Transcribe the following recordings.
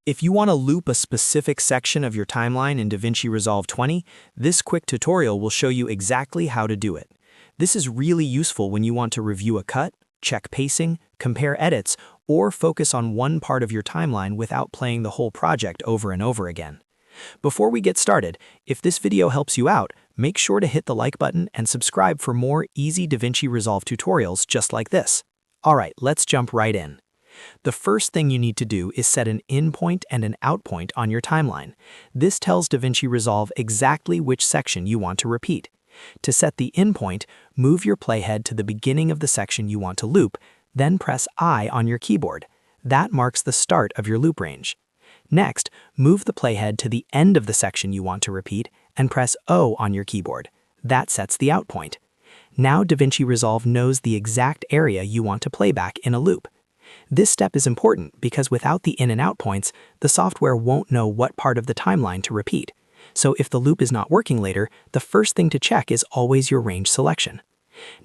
If you want to loop a specific section of your timeline in DaVinci Resolve 20, this quick tutorial will show you exactly how to do it. This is really useful when you want to review a cut, check pacing, compare edits, or focus on one part of your timeline without playing the whole project over and over again. Before we get started, if this video helps you out, make sure to hit the like button and subscribe for more easy DaVinci Resolve tutorials just like this. Alright, let's jump right in. The first thing you need to do is set an in point and an out point on your timeline. This tells DaVinci Resolve exactly which section you want to repeat. To set the in point, move your playhead to the beginning of the section you want to loop, then press I on your keyboard. That marks the start of your loop range. Next, move the playhead to the end of the section you want to repeat and press O on your keyboard. That sets the out point. Now DaVinci Resolve knows the exact area you want to play back in a loop. This step is important because without the in and out points, the software won't know what part of the timeline to repeat. So if the loop is not working later, the first thing to check is always your range selection.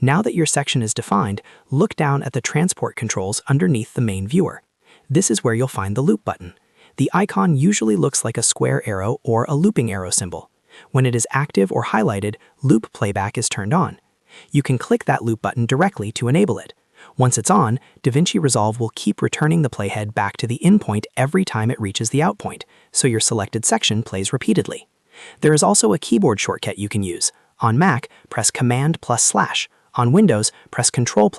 Now that your section is defined, look down at the transport controls underneath the main viewer. This is where you'll find the loop button. The icon usually looks like a square arrow or a looping arrow symbol. When it is active or highlighted, loop playback is turned on. You can click that loop button directly to enable it. Once it's on, DaVinci Resolve will keep returning the playhead back to the in point every time it reaches the out point, so your selected section plays repeatedly. There is also a keyboard shortcut you can use. On Mac, press Command+/. On Windows, press Control+/.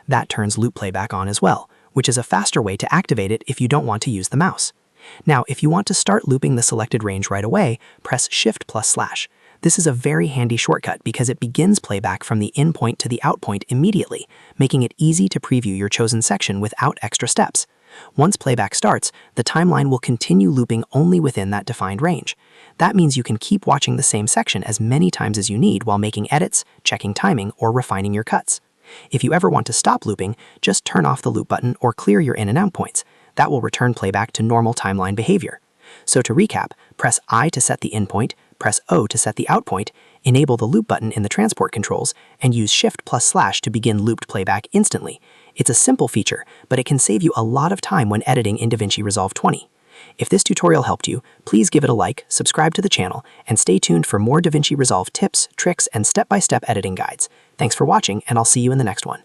That turns loop playback on as well, which is a faster way to activate it if you don't want to use the mouse. Now, if you want to start looping the selected range right away, press Shift+/. This is a very handy shortcut because it begins playback from the in point to the out point immediately, making it easy to preview your chosen section without extra steps. Once playback starts, the timeline will continue looping only within that defined range. That means you can keep watching the same section as many times as you need while making edits, checking timing, or refining your cuts. If you ever want to stop looping, just turn off the loop button or clear your in and out points. That will return playback to normal timeline behavior. So to recap, press I to set the in point, press O to set the out point, enable the loop button in the transport controls, and use Shift+/ to begin looped playback instantly. It's a simple feature, but it can save you a lot of time when editing in DaVinci Resolve 20. If this tutorial helped you, please give it a like, subscribe to the channel, and stay tuned for more DaVinci Resolve tips, tricks, and step-by-step editing guides. Thanks for watching, and I'll see you in the next one.